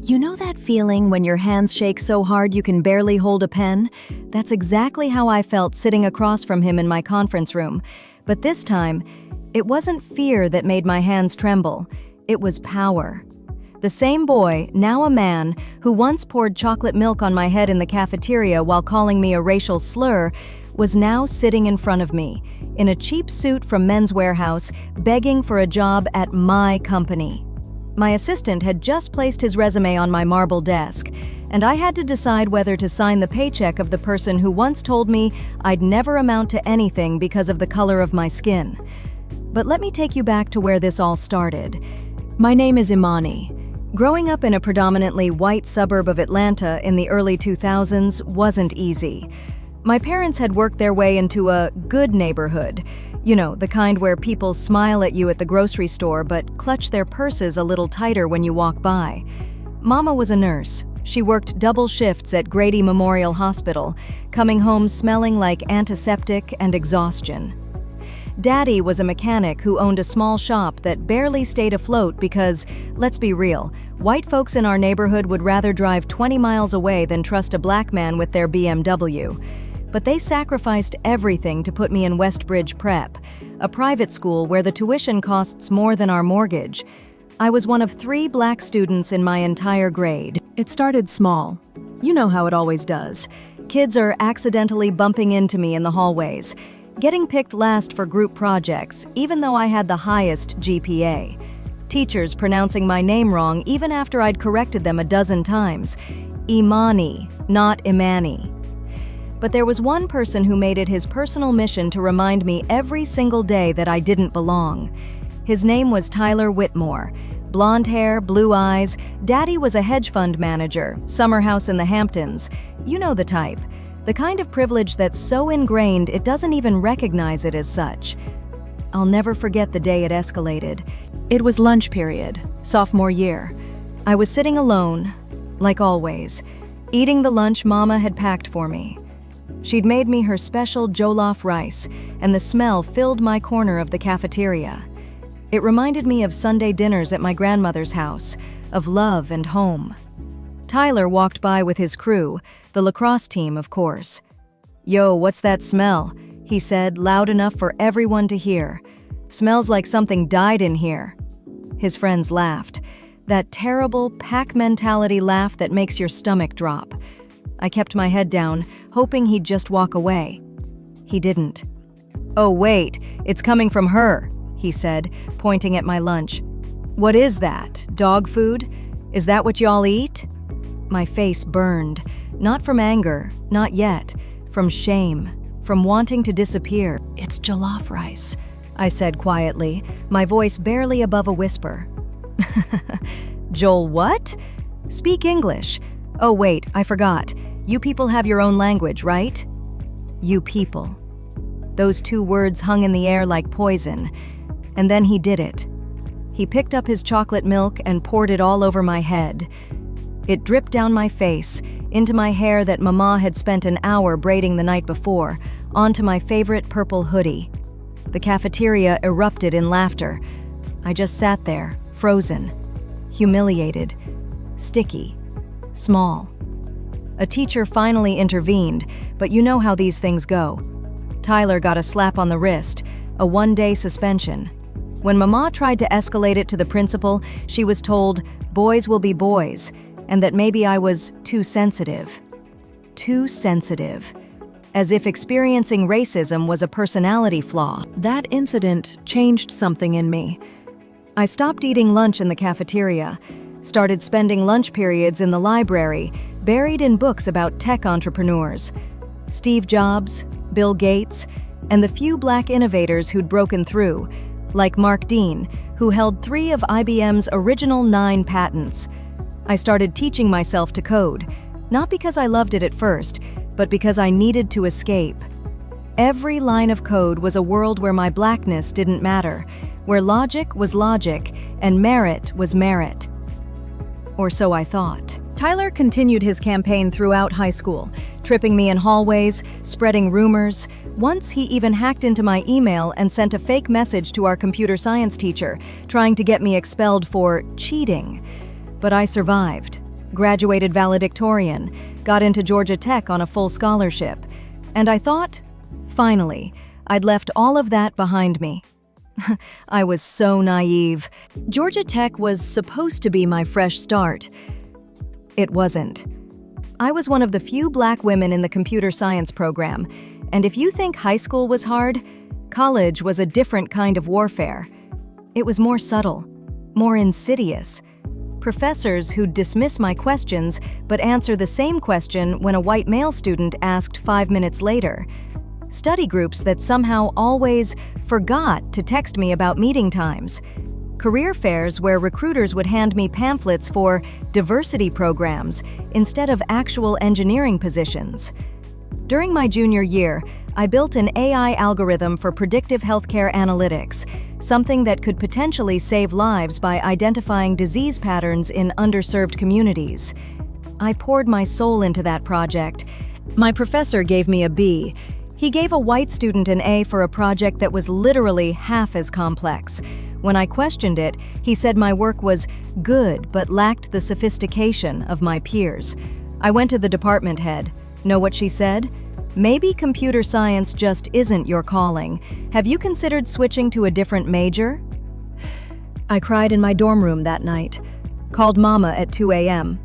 You know that feeling when your hands shake so hard you can barely hold a pen? That's exactly how I felt sitting across from him in my conference room. But this time, it wasn't fear that made my hands tremble. It was power. The same boy, now a man, who once poured chocolate milk on my head in the cafeteria while calling me a racial slur, was now sitting in front of me, in a cheap suit from Men's Warehouse, begging for a job at my company. My assistant had just placed his resume on my marble desk, and I had to decide whether to sign the paycheck of the person who once told me I'd never amount to anything because of the color of my skin. But let me take you back to where this all started. My name is Imani. Growing up in a predominantly white suburb of Atlanta in the early 2000s wasn't easy. My parents had worked their way into a good neighborhood. You know, the kind where people smile at you at the grocery store but clutch their purses a little tighter when you walk by. Mama was a nurse. She worked double shifts at Grady Memorial Hospital, coming home smelling like antiseptic and exhaustion. Daddy was a mechanic who owned a small shop that barely stayed afloat because, let's be real, white folks in our neighborhood would rather drive 20 miles away than trust a black man with their BMW. But they sacrificed everything to put me in Westbridge Prep, a private school where the tuition costs more than our mortgage. I was one of 3 black students in my entire grade. It started small. You know how it always does. Kids are accidentally bumping into me in the hallways, getting picked last for group projects, even though I had the highest GPA. Teachers pronouncing my name wrong even after I'd corrected them a dozen times. Imani, not Imani. But there was one person who made it his personal mission to remind me every single day that I didn't belong. His name was Tyler Whitmore. Blonde hair, blue eyes, Daddy was a hedge fund manager, summer house in the Hamptons. You know the type. The kind of privilege that's so ingrained it doesn't even recognize it as such. I'll never forget the day it escalated. It was lunch period, sophomore year. I was sitting alone, like always, eating the lunch Mama had packed for me. She'd made me her special jollof rice, and the smell filled my corner of the cafeteria. It reminded me of Sunday dinners at my grandmother's house, of love and home. Tyler walked by with his crew, the lacrosse team, of course. "Yo, what's that smell?" he said, loud enough for everyone to hear. "Smells like something died in here." His friends laughed. That terrible pack mentality laugh that makes your stomach drop. I kept my head down, hoping he'd just walk away. He didn't. "Oh wait, it's coming from her," he said, pointing at my lunch. "What is that? Dog food? Is that what y'all eat?" My face burned, not from anger, not yet, from shame, from wanting to disappear. "It's jollof rice," I said quietly, my voice barely above a whisper. "Joel what? Speak English. Oh wait, I forgot. You people have your own language, right?" You people. Those 2 words hung in the air like poison. And then he did it. He picked up his chocolate milk and poured it all over my head. It dripped down my face, into my hair that Mama had spent an hour braiding the night before, onto my favorite purple hoodie. The cafeteria erupted in laughter. I just sat there, frozen, humiliated, sticky, small. A teacher finally intervened, but you know how these things go. Tyler got a slap on the wrist, a 1-day suspension. When Mama tried to escalate it to the principal, she was told, boys will be boys, and that maybe I was too sensitive. Too sensitive. As if experiencing racism was a personality flaw. That incident changed something in me. I stopped eating lunch in the cafeteria, started spending lunch periods in the library, buried in books about tech entrepreneurs. Steve Jobs, Bill Gates, and the few black innovators who'd broken through, like Mark Dean, who held 3 of IBM's original 9 patents. I started teaching myself to code, not because I loved it at first, but because I needed to escape. Every line of code was a world where my blackness didn't matter, where logic was logic and merit was merit. Or so I thought. Tyler continued his campaign throughout high school, tripping me in hallways, spreading rumors. Once he even hacked into my email and sent a fake message to our computer science teacher, trying to get me expelled for cheating. But I survived. graduated valedictorian, got into Georgia Tech on a full scholarship. And I thought, finally, I'd left all of that behind me. I was so naive. Georgia Tech was supposed to be my fresh start. It wasn't. I was one of the few Black women in the computer science program, and if you think high school was hard, college was a different kind of warfare. It was more subtle, more insidious. Professors who'd dismiss my questions but answer the same question when a white male student asked 5 minutes later. Study groups that somehow always forgot to text me about meeting times. Career fairs where recruiters would hand me pamphlets for diversity programs instead of actual engineering positions. During my junior year, I built an AI algorithm for predictive healthcare analytics, something that could potentially save lives by identifying disease patterns in underserved communities. I poured my soul into that project. My professor gave me a B. He gave a white student an A for a project that was literally half as complex. When I questioned it, he said my work was good but lacked the sophistication of my peers. I went to the department head. Know what she said? Maybe computer science just isn't your calling. Have you considered switching to a different major? I cried in my dorm room that night. Called Mama at 2 a.m.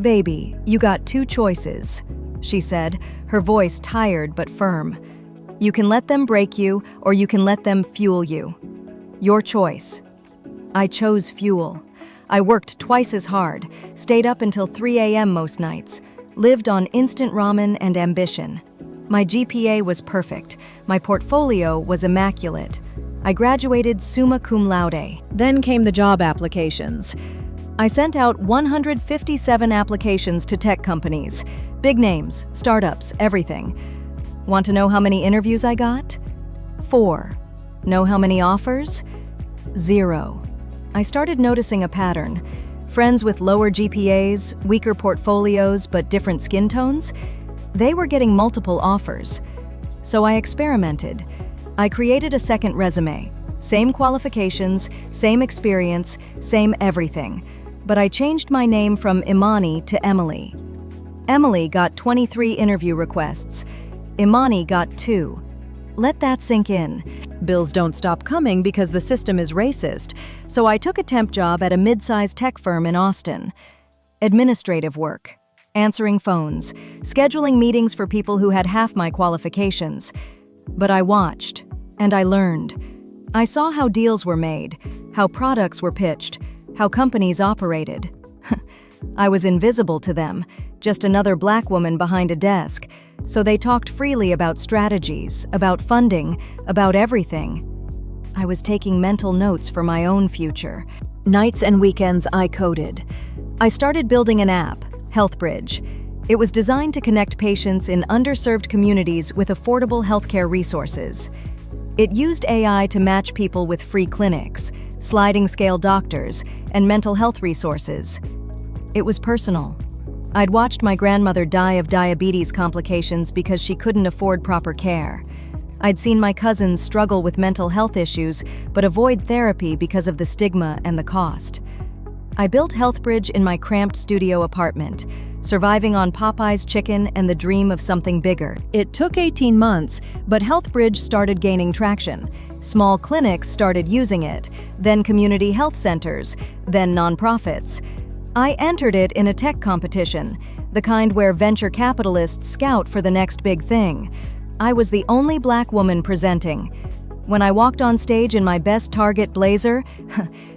Baby, you got two choices, she said, her voice tired but firm. You can let them break you, or you can let them fuel you. Your choice. I chose fuel. I worked twice as hard, stayed up until 3 a.m. most nights, lived on instant ramen and ambition. My GPA was perfect. My portfolio was immaculate. I graduated summa cum laude. Then came the job applications. I sent out 157 applications to tech companies. Big names, startups, everything. Want to know how many interviews I got? 4. Know how many offers? 0. I started noticing a pattern. Friends with lower GPAs, weaker portfolios, but different skin tones, they were getting multiple offers. So I experimented. I created a second resume. Same qualifications, same experience, same everything. But I changed my name from Imani to Emily. Emily got 23 interview requests. Imani got 2. Let that sink in. Bills don't stop coming because the system is racist, so I took a temp job at a mid-sized tech firm in Austin. Administrative work, answering phones, scheduling meetings for people who had half my qualifications. But I watched, and I learned. I saw how deals were made, how products were pitched, how companies operated. I was invisible to them, just another Black woman behind a desk, so they talked freely about strategies, about funding, about everything. I was taking mental notes for my own future. Nights and weekends I coded. I started building an app, HealthBridge. It was designed to connect patients in underserved communities with affordable healthcare resources. It used AI to match people with free clinics, sliding-scale doctors, and mental health resources. It was personal. I'd watched my grandmother die of diabetes complications because she couldn't afford proper care. I'd seen my cousins struggle with mental health issues but avoid therapy because of the stigma and the cost. I built HealthBridge in my cramped studio apartment, surviving on Popeye's chicken and the dream of something bigger. It took 18 months, but HealthBridge started gaining traction. Small clinics started using it, then community health centers, then nonprofits. I entered it in a tech competition, the kind where venture capitalists scout for the next big thing. I was the only Black woman presenting. When I walked on stage in my best Target blazer,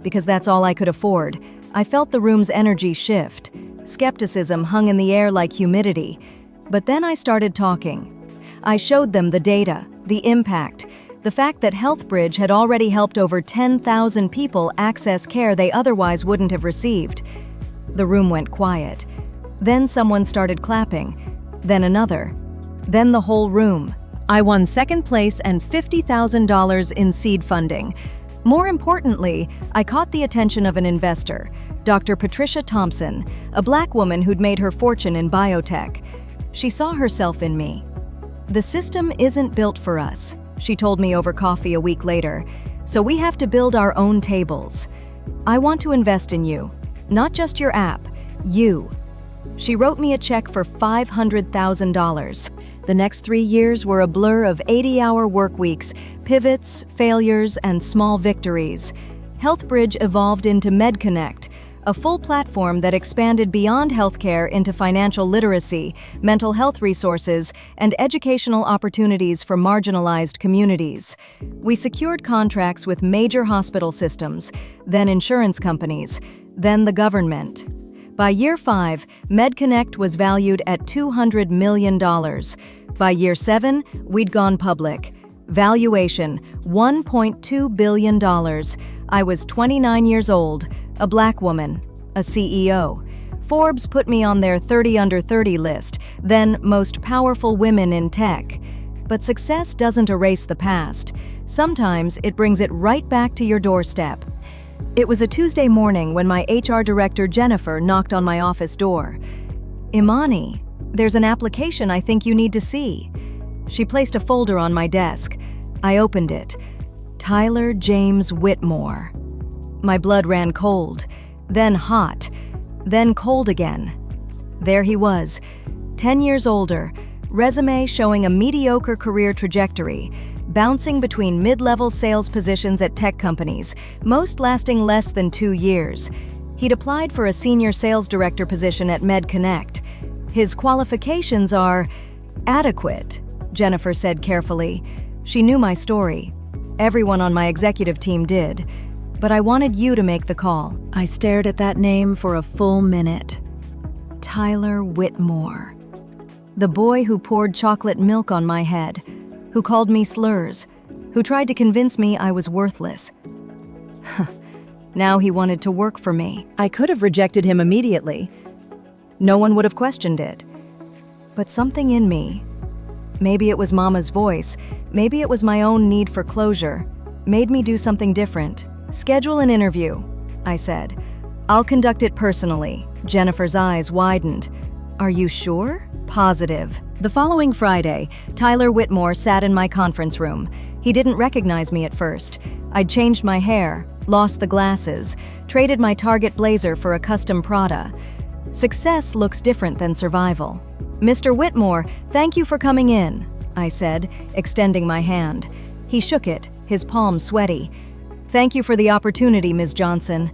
because that's all I could afford, I felt the room's energy shift. Skepticism hung in the air like humidity. But then I started talking. I showed them the data, the impact, the fact that HealthBridge had already helped over 10,000 people access care they otherwise wouldn't have received. The room went quiet. Then someone started clapping. Then another. Then the whole room. I won second place and $50,000 in seed funding. More importantly, I caught the attention of an investor, Dr. Patricia Thompson, a Black woman who'd made her fortune in biotech. She saw herself in me. The system isn't built for us, she told me over coffee a week later, so we have to build our own tables. I want to invest in you, not just your app, You. She wrote me a check for $500,000. The next 3 years were a blur of 80-hour work weeks, pivots, failures, and small victories. HealthBridge evolved into MedConnect, a full platform that expanded beyond healthcare into financial literacy, mental health resources, and educational opportunities for marginalized communities. We secured contracts with major hospital systems, then insurance companies, then the government. By year 5, MedConnect was valued at $200 million. By year 7, we'd gone public. Valuation, $1.2 billion. I was 29 years old, a Black woman, a CEO. Forbes put me on their 30 under 30 list, then most powerful women in tech. But success doesn't erase the past. Sometimes it brings it right back to your doorstep. It was a Tuesday morning when my HR director, Jennifer, knocked on my office door. "Imani, there's an application I think you need to see." She placed a folder on my desk. I opened it. Tyler James Whitmore. My blood ran cold, then hot, then cold again. There he was, 10 years older, resume showing a mediocre career trajectory, bouncing between mid-level sales positions at tech companies, most lasting less than 2 years. He'd applied for a senior sales director position at MedConnect. His qualifications are adequate, Jennifer said carefully. She knew my story. Everyone on my executive team did. But I wanted you to make the call. I stared at that name for a full minute. Tyler Whitmore. The boy who poured chocolate milk on my head, who called me slurs, who tried to convince me I was worthless. Now he wanted to work for me. I could have rejected him immediately. No one would have questioned it. But something in me, maybe it was Mama's voice, maybe it was my own need for closure, made me do something different. "Schedule an interview," I said. "I'll conduct it personally." Jennifer's eyes widened. "Are you sure?" "Positive." The following Friday, Tyler Whitmore sat in my conference room. He didn't recognize me at first. I'd changed my hair, lost the glasses, traded my Target blazer for a custom Prada. Success looks different than survival. "Mr. Whitmore, thank you for coming in," I said, extending my hand. He shook it, his palm sweaty. "Thank you for the opportunity, Ms. Johnson."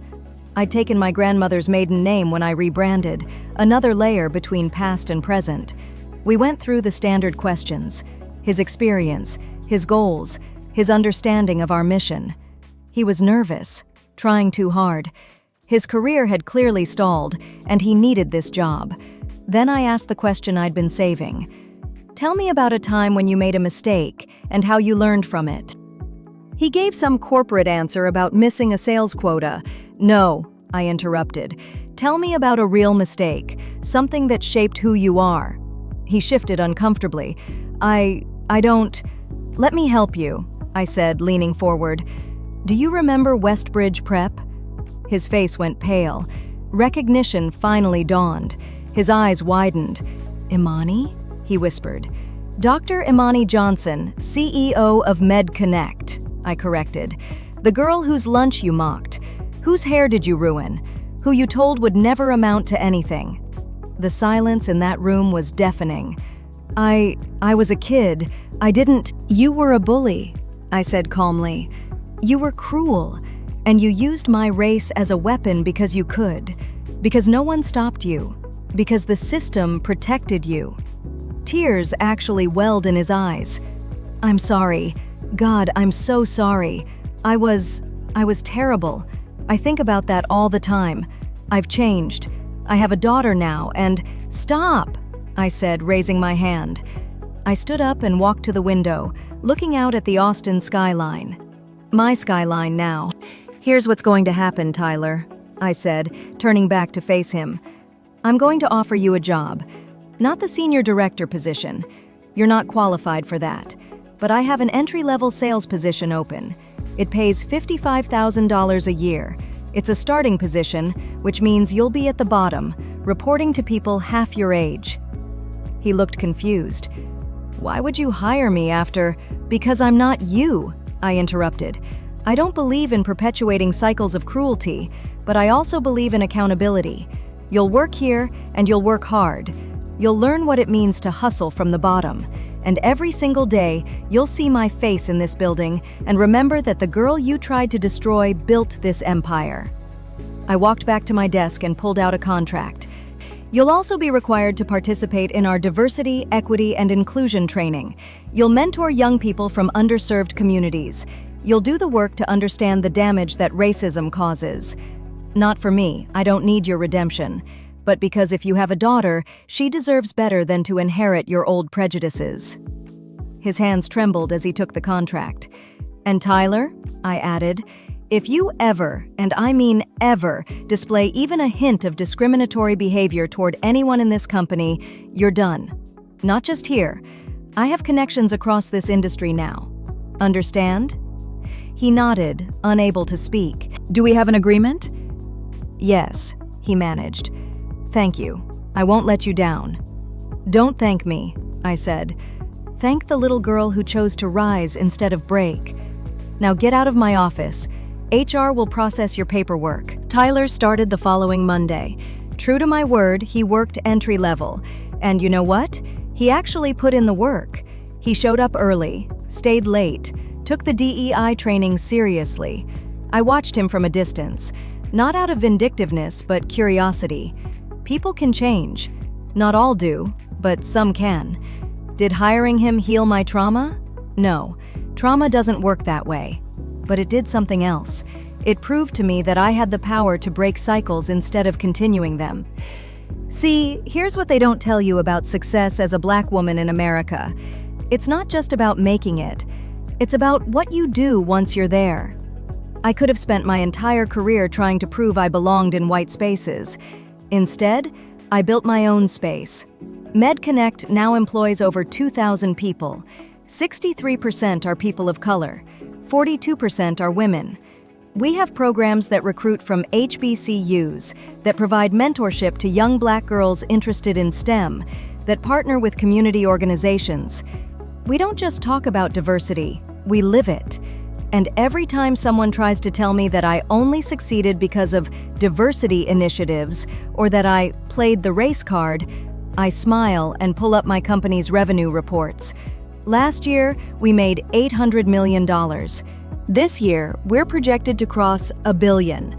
I'd taken my grandmother's maiden name when I rebranded, another layer between past and present. We went through the standard questions: his experience, his goals, his understanding of our mission. He was nervous, trying too hard. His career had clearly stalled, and he needed this job. Then I asked the question I'd been saving. "Tell me about a time when you made a mistake and how you learned from it." He gave some corporate answer about missing a sales quota. "No," I interrupted. "Tell me about a real mistake, something that shaped who you are." He shifted uncomfortably. I don't... "Let me help you," I said, leaning forward. "Do you remember Westbridge Prep?" His face went pale. Recognition finally dawned. His eyes widened. "Imani?" he whispered. "Dr. Imani Johnson, CEO of MedConnect," I corrected. "The girl whose lunch you mocked, whose hair did you ruin, who you told would never amount to anything." The silence in that room was deafening. I was a kid. I didn't... "You were a bully," I said calmly. "You were cruel, and you used my race as a weapon because you could, because no one stopped you, because the system protected you." Tears actually welled in his eyes. "I'm sorry. God, I'm so sorry. I was terrible. I think about that all the time. I've changed. I have a daughter now, and..." "Stop!" I said, raising my hand. I stood up and walked to the window, looking out at the Austin skyline. My skyline now. "Here's what's going to happen, Tyler," I said, turning back to face him. "I'm going to offer you a job. Not the senior director position. You're not qualified for that. But I have an entry-level sales position open. It pays $55,000 a year. It's a starting position, which means you'll be at the bottom, reporting to people half your age." He looked confused. "Why would you hire me after..." "Because I'm not you," I interrupted. "I don't believe in perpetuating cycles of cruelty, but I also believe in accountability. You'll work here, and you'll work hard. You'll learn what it means to hustle from the bottom. And every single day, you'll see my face in this building and remember that the girl you tried to destroy built this empire." I walked back to my desk and pulled out a contract. "You'll also be required to participate in our diversity, equity, and inclusion training. You'll mentor young people from underserved communities. You'll do the work to understand the damage that racism causes. Not for me, I don't need your redemption. But because if you have a daughter, she deserves better than to inherit your old prejudices." His hands trembled as he took the contract. "And Tyler," I added, "if you ever, and I mean ever, display even a hint of discriminatory behavior toward anyone in this company, you're done. Not just here. I have connections across this industry now. Understand?" He nodded, unable to speak. "Do we have an agreement?" "Yes," he managed. "Thank you. I won't let you down." "Don't thank me," I said. "Thank the little girl who chose to rise instead of break. Now get out of my office. HR will process your paperwork." Tyler started the following Monday. True to my word, he worked entry level. And you know what? He actually put in the work. He showed up early, stayed late, took the DEI training seriously. I watched him from a distance, not out of vindictiveness, but curiosity. People can change. Not all do, but some can. Did hiring him heal my trauma? No, trauma doesn't work that way. But it did something else. It proved to me that I had the power to break cycles instead of continuing them. See, here's what they don't tell you about success as a Black woman in America. It's not just about making it. It's about what you do once you're there. I could have spent my entire career trying to prove I belonged in white spaces. Instead, I built my own space. MedConnect now employs over 2,000 people. 63% are people of color. 42% are women. We have programs that recruit from HBCUs, that provide mentorship to young Black girls interested in STEM, that partner with community organizations. We don't just talk about diversity, we live it. And every time someone tries to tell me that I only succeeded because of diversity initiatives or that I played the race card, I smile and pull up my company's revenue reports. Last year, we made $800 million. This year, we're projected to cross $1 billion.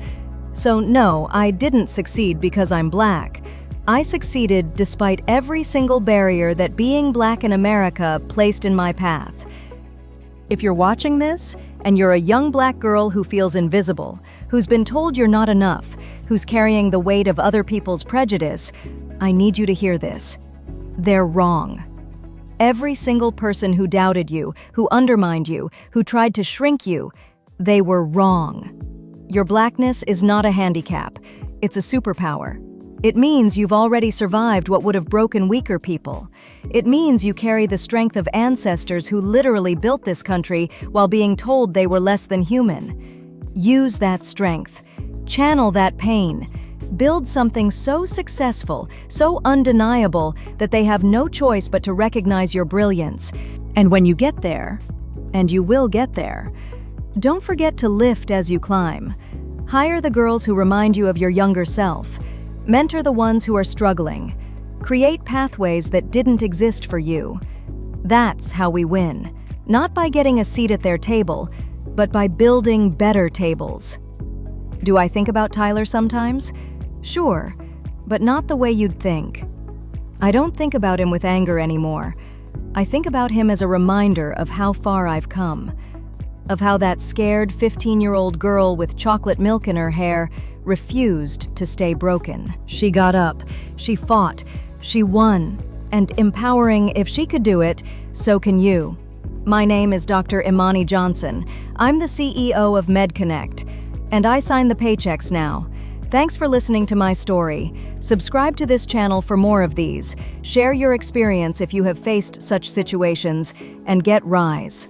So no, I didn't succeed because I'm Black. I succeeded despite every single barrier that being Black in America placed in my path. If you're watching this, and you're a young Black girl who feels invisible, who's been told you're not enough, who's carrying the weight of other people's prejudice, I need you to hear this. They're wrong. Every single person who doubted you, who undermined you, who tried to shrink you, they were wrong. Your Blackness is not a handicap. It's a superpower. It means you've already survived what would have broken weaker people. It means you carry the strength of ancestors who literally built this country while being told they were less than human. Use that strength. Channel that pain. Build something so successful, so undeniable, that they have no choice but to recognize your brilliance. And when you get there, and you will get there, don't forget to lift as you climb. Hire the girls who remind you of your younger self. Mentor the ones who are struggling. Create pathways that didn't exist for you. That's how we win. Not by getting a seat at their table, but by building better tables. Do I think about Tyler sometimes? Sure, but not the way you'd think. I don't think about him with anger anymore. I think about him as a reminder of how far I've come. Of how that scared 15-year-old girl with chocolate milk in her hair refused to stay broken. She got up, she fought, she won, and empowering, if she could do it, so can you. My name is Dr. Imani Johnson. I'm the CEO of MedConnect, and I sign the paychecks now. Thanks for listening to my story. Subscribe to this channel for more of these. Share your experience if you have faced such situations, and get Rise.